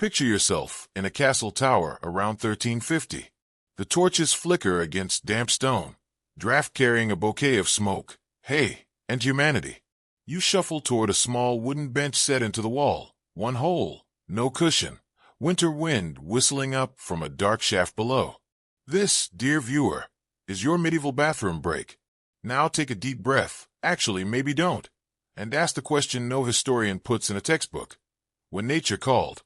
Picture yourself in a castle tower around 1350. The torches flicker against damp stone, draft carrying a bouquet of smoke, hay, and humanity. You shuffle toward a small wooden bench set into the wall, one hole, no cushion, winter wind whistling up from a dark shaft below. This, dear viewer, is your medieval bathroom break. Now take a deep breath, actually maybe don't, and ask the question no historian puts in a textbook. When nature called,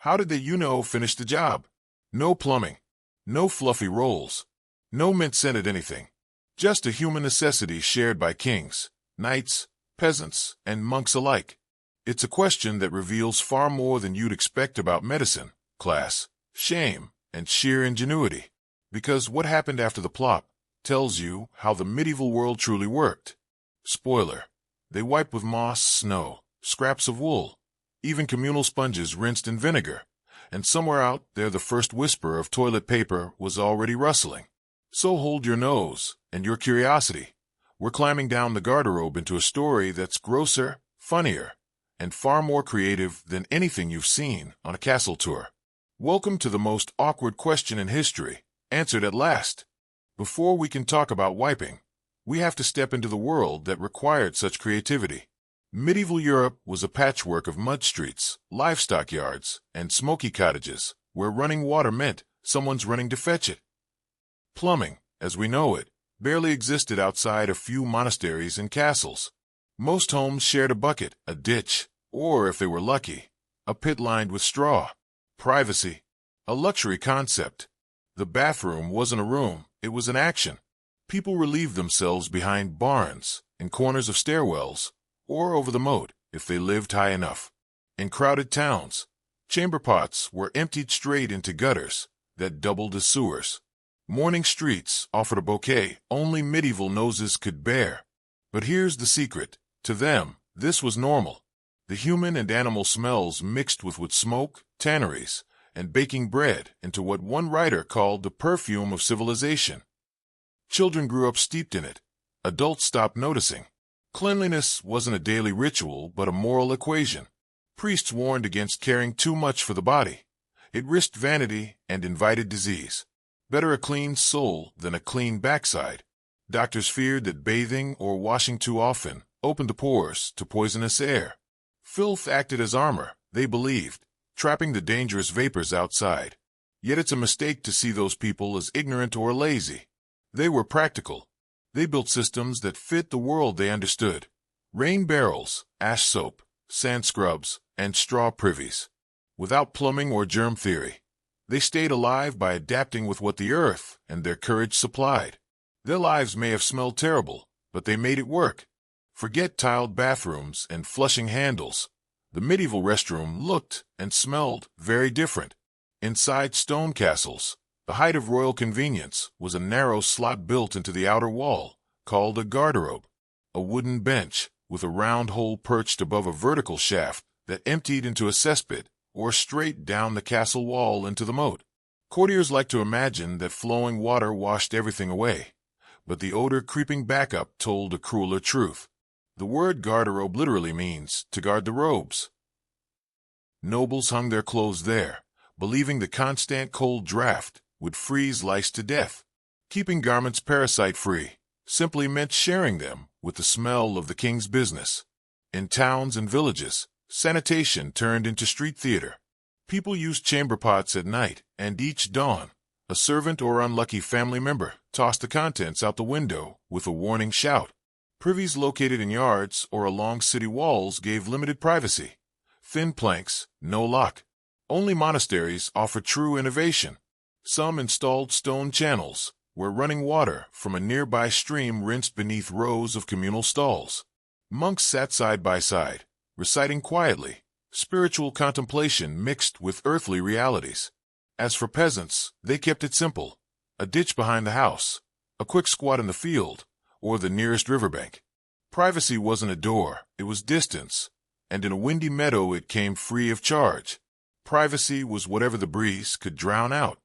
how did the finish the job? No plumbing, no fluffy rolls, no mint-scented anything. Just a human necessity shared by kings, knights, peasants, and monks alike. It's a question that reveals far more than you'd expect about medicine, class, shame, and sheer ingenuity. Because what happened after the plop tells you how the medieval world truly worked. Spoiler: they wiped with moss, snow, scraps of wool, even communal sponges rinsed in vinegar, and somewhere out there the first whisper of toilet paper was already rustling. So hold your nose and your curiosity. We're climbing down the garderobe into a story that's grosser, funnier, and far more creative than anything you've seen on a castle tour. Welcome to the most awkward question in history, answered at last. Before we can talk about wiping, we have to step into the world that required such creativity. Medieval Europe was a patchwork of mud streets, livestock yards, and smoky cottages, where running water meant someone's running to fetch it. Plumbing, as we know it, barely existed outside a few monasteries and castles. Most homes shared a bucket, a ditch, or, if they were lucky, a pit lined with straw. Privacy, a luxury concept. The bathroom wasn't a room, it was an action. People relieved themselves behind barns, in corners of stairwells, or over the moat, if they lived high enough. In crowded towns, chamber pots were emptied straight into gutters that doubled as sewers. Morning streets offered a bouquet only medieval noses could bear. But here's the secret. To them, this was normal. The human and animal smells mixed with wood smoke, tanneries, and baking bread into what one writer called the perfume of civilization. Children grew up steeped in it. Adults stopped noticing. Cleanliness wasn't a daily ritual, but a moral equation. Priests warned against caring too much for the body. It risked vanity and invited disease. Better a clean soul than a clean backside. Doctors feared that bathing or washing too often opened the pores to poisonous air. Filth acted as armor, they believed, trapping the dangerous vapors outside. Yet it's a mistake to see those people as ignorant or lazy. They were practical. They built systems that fit the world they understood. Rain barrels, ash soap, sand scrubs, and straw privies. Without plumbing or germ theory, they stayed alive by adapting with what the earth and their courage supplied. Their lives may have smelled terrible, but they made it work. Forget tiled bathrooms and flushing handles. The medieval restroom looked and smelled very different. Inside stone castles, the height of royal convenience was a narrow slot built into the outer wall, called a garderobe, a wooden bench with a round hole perched above a vertical shaft that emptied into a cesspit or straight down the castle wall into the moat. Courtiers liked to imagine that flowing water washed everything away, but the odor creeping back up told a crueler truth. The word garderobe literally means to guard the robes. Nobles hung their clothes there, believing the constant cold draft would freeze lice to death. Keeping garments parasite-free simply meant sharing them with the smell of the king's business. In towns and villages, sanitation turned into street theater. People used chamber pots at night, and each dawn, a servant or unlucky family member tossed the contents out the window with a warning shout. Privies located in yards or along city walls gave limited privacy. Thin planks, no lock. Only monasteries offered true innovation. Some installed stone channels, where running water from a nearby stream rinsed beneath rows of communal stalls. Monks sat side by side, reciting quietly, spiritual contemplation mixed with earthly realities. As for peasants, they kept it simple. A ditch behind the house, a quick squat in the field, or the nearest riverbank. Privacy wasn't a door, it was distance, and in a windy meadow it came free of charge. Privacy was whatever the breeze could drown out.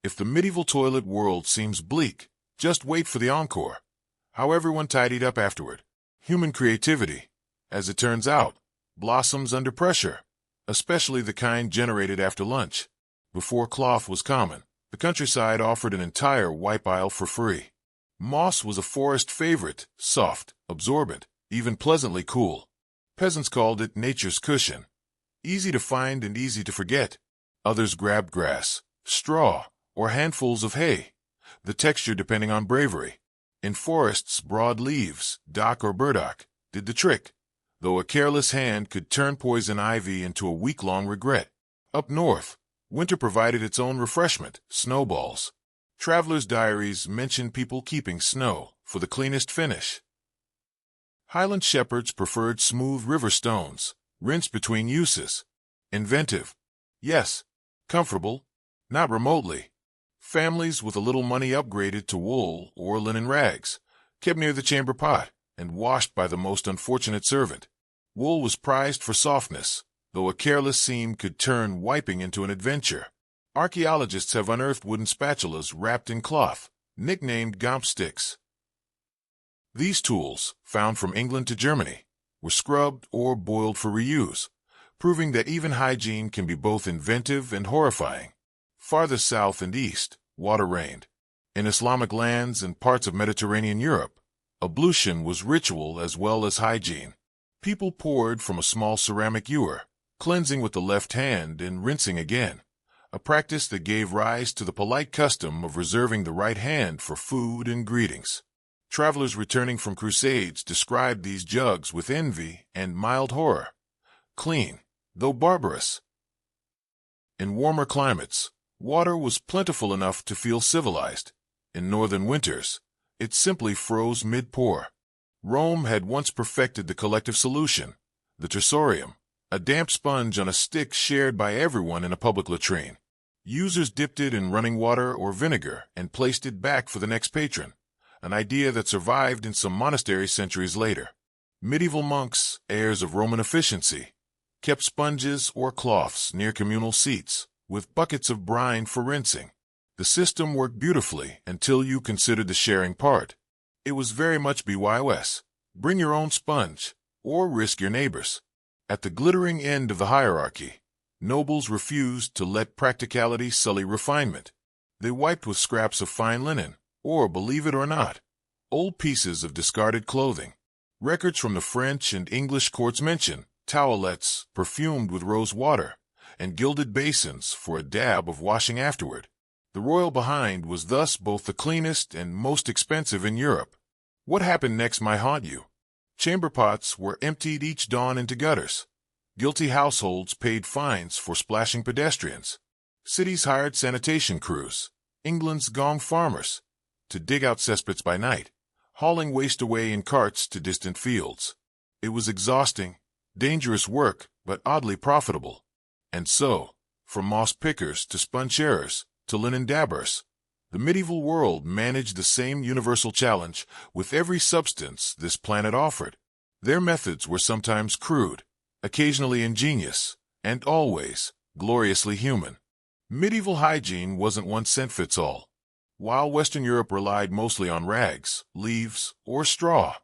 If the medieval toilet world seems bleak, just wait for the encore. How everyone tidied up afterward. Human creativity, as it turns out, blossoms under pressure. especially the kind generated after lunch. Before cloth was common, the countryside offered an entire wipe aisle for free. Moss was a forest favorite, soft, absorbent, even pleasantly cool. Peasants called it nature's cushion. Easy to find and easy to forget. Others grabbed grass, straw, or handfuls of hay, the texture depending on bravery. In forests, broad leaves, dock or burdock, did the trick, though a careless hand could turn poison ivy into a week-long regret. Up north, winter provided its own refreshment, snowballs. Travelers' diaries mention people keeping snow for the cleanest finish. Highland shepherds preferred smooth river stones, rinsed between uses. Inventive. Yes. Comfortable. Not remotely. Families with a little money upgraded to wool or linen rags, kept near the chamber pot, and washed by the most unfortunate servant. Wool was prized for softness, though a careless seam could turn wiping into an adventure. Archaeologists have unearthed wooden spatulas wrapped in cloth, nicknamed gomp sticks. These tools, found from England to Germany, were scrubbed or boiled for reuse, proving that even hygiene can be both inventive and horrifying. Farther south and east, water reigned. In Islamic lands and parts of Mediterranean Europe, ablution was ritual as well as hygiene. People poured from a small ceramic ewer, cleansing with the left hand and rinsing again, a practice that gave rise to the polite custom of reserving the right hand for food and greetings. Travelers returning from crusades described these jugs with envy and mild horror. Clean, though barbarous. In warmer climates, water was plentiful enough to feel civilized. In northern winters, it simply froze mid-pour. Rome had once perfected the collective solution, the tersorium, a damp sponge on a stick shared by everyone in a public latrine. Users dipped it in running water or vinegar and placed it back for the next patron, an idea that survived in some monasteries centuries later. Medieval monks, heirs of Roman efficiency, kept sponges or cloths near communal seats, with buckets of brine for rinsing. The system worked beautifully until you considered the sharing part. It was very much BYOS. Bring your own sponge, or risk your neighbor's. At the glittering end of the hierarchy, nobles refused to let practicality sully refinement. They wiped with scraps of fine linen, or, believe it or not, old pieces of discarded clothing. Records from the French and English courts mention towelettes perfumed with rose water, and gilded basins for a dab of washing afterward. The royal behind was thus both the cleanest and most expensive in Europe. What happened next might haunt you. Chamber pots were emptied each dawn into gutters. Guilty households paid fines for splashing pedestrians. Cities hired sanitation crews, England's gong farmers, to dig out cesspits by night, hauling waste away in carts to distant fields. It was exhausting, dangerous work, but oddly profitable. And so, from moss pickers to sponge sharers to linen dabbers, the medieval world managed the same universal challenge with every substance this planet offered. Their methods were sometimes crude, occasionally ingenious, and always gloriously human. Medieval hygiene wasn't one-size-fits-all. While Western Europe relied mostly on rags, leaves, or straw,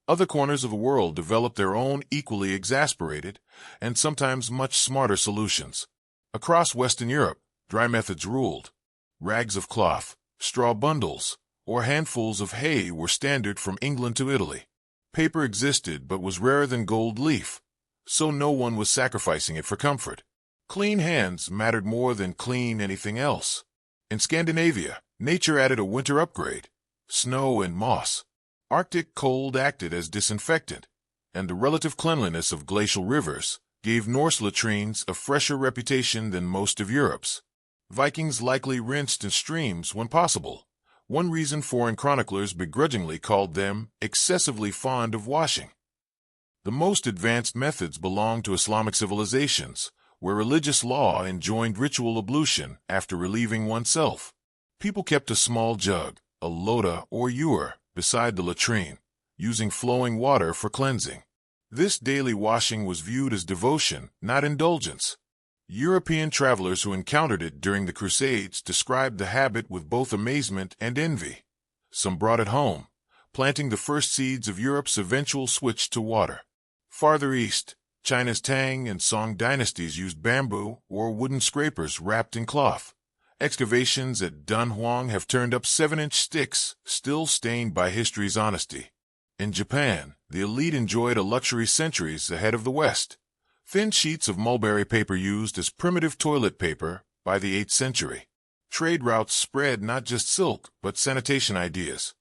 other corners of the world developed their own equally exasperated and sometimes much smarter solutions. Across Western Europe, dry methods ruled. Rags of cloth, straw bundles, or handfuls of hay were standard from England to Italy. Paper existed but was rarer than gold leaf, so no one was sacrificing it for comfort. Clean hands mattered more than clean anything else. In Scandinavia, nature added a winter upgrade: snow and moss. Arctic cold acted as disinfectant, and the relative cleanliness of glacial rivers gave Norse latrines a fresher reputation than most of Europe's. Vikings likely rinsed in streams when possible, one reason foreign chroniclers begrudgingly called them excessively fond of washing. The most advanced methods belonged to Islamic civilizations, where religious law enjoined ritual ablution after relieving oneself. People kept a small jug, a loda or ewer, beside the latrine, using flowing water for cleansing. This daily washing was viewed as devotion, not indulgence. European travelers who encountered it during the Crusades described the habit with both amazement and envy. Some brought it home, planting the first seeds of Europe's eventual switch to water. Farther east, China's Tang and Song dynasties used bamboo or wooden scrapers wrapped in cloth. Excavations at Dunhuang have turned up 7-inch sticks, still stained by history's honesty. In Japan, the elite enjoyed a luxury centuries ahead of the West. Thin sheets of mulberry paper used as primitive toilet paper by the 8th century. Trade routes spread not just silk, but sanitation ideas.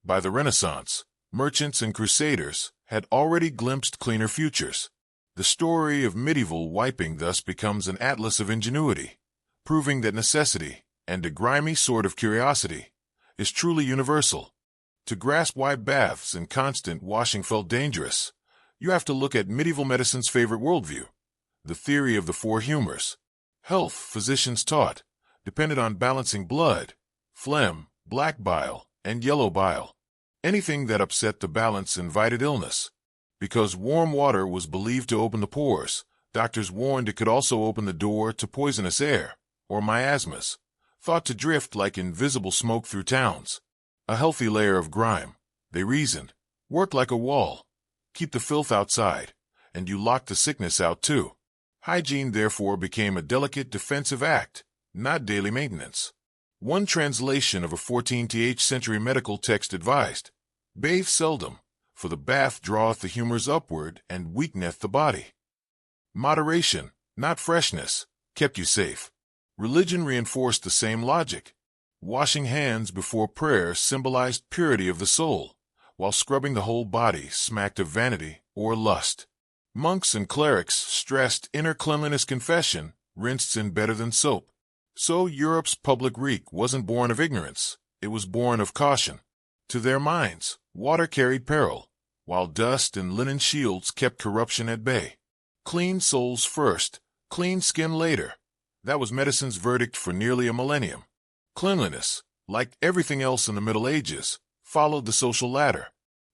By the Renaissance, merchants and crusaders had already glimpsed cleaner futures. The story of medieval wiping thus becomes an atlas of ingenuity, proving that necessity, and a grimy sort of curiosity, is truly universal. To grasp why baths and constant washing felt dangerous, you have to look at medieval medicine's favorite worldview, the theory of the four humors. Health, physicians taught, depended on balancing blood, phlegm, black bile, and yellow bile. Anything that upset the balance invited illness. Because warm water was believed to open the pores, doctors warned it could also open the door to poisonous air, or miasmas, thought to drift like invisible smoke through towns. A healthy layer of grime, they reasoned, work like a wall. Keep the filth outside, and you lock the sickness out too. Hygiene therefore became a delicate defensive act, not daily maintenance. One translation of a 14th century medical text advised, "Bathe seldom, for the bath draweth the humors upward and weakeneth the body." Moderation, not freshness, kept you safe. Religion reinforced the same logic. Washing hands before prayer symbolized purity of the soul, while scrubbing the whole body smacked of vanity or lust. Monks and clerics stressed inner cleanliness. Confession rinsed in better than soap. So Europe's public reek wasn't born of ignorance, it was born of caution. To their minds, water carried peril, while dust and linen shields kept corruption at bay. Clean souls first, clean skin later. That was medicine's verdict for nearly a millennium. Cleanliness, like everything else in the Middle Ages, followed the social ladder.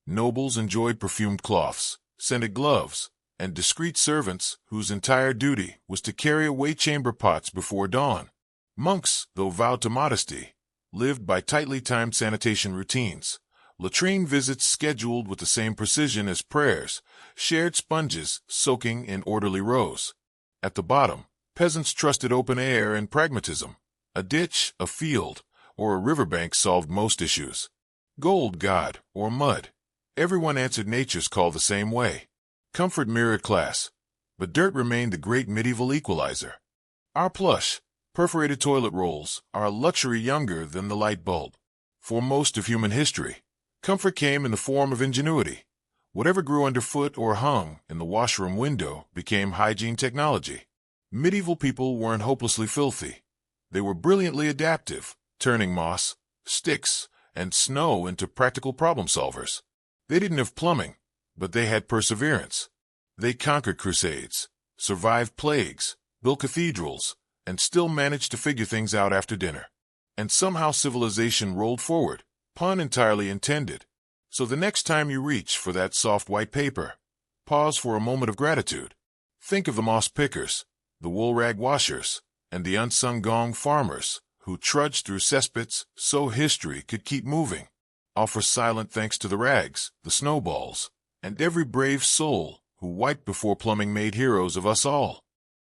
Nobles enjoyed perfumed cloths, scented gloves, and discreet servants whose entire duty was to carry away chamber pots before dawn. Monks, though vowed to modesty, lived by tightly timed sanitation routines. Latrine visits scheduled with the same precision as prayers, shared sponges soaking in orderly rows. At the bottom, peasants trusted open air and pragmatism. A ditch, a field, or a riverbank solved most issues. Gold, God, or mud. Everyone answered nature's call the same way. Comfort mirrored class, but dirt remained the great medieval equalizer. Our plush, perforated toilet rolls are a luxury younger than the light bulb. For most of human history, comfort came in the form of ingenuity. Whatever grew underfoot or hung in the washroom window became hygiene technology. Medieval people weren't hopelessly filthy. They were brilliantly adaptive, turning moss, sticks, and snow into practical problem solvers. They didn't have plumbing, but they had perseverance. They conquered crusades, survived plagues, built cathedrals, and still managed to figure things out after dinner. And somehow civilization rolled forward, pun entirely intended. So the next time you reach for that soft white paper, pause for a moment of gratitude. Think of the moss pickers, the wool rag washers, and the unsung gong farmers who trudged through cesspits so history could keep moving. Offer silent thanks to the rags, the snowballs, and every brave soul who wiped before plumbing made heroes of us all.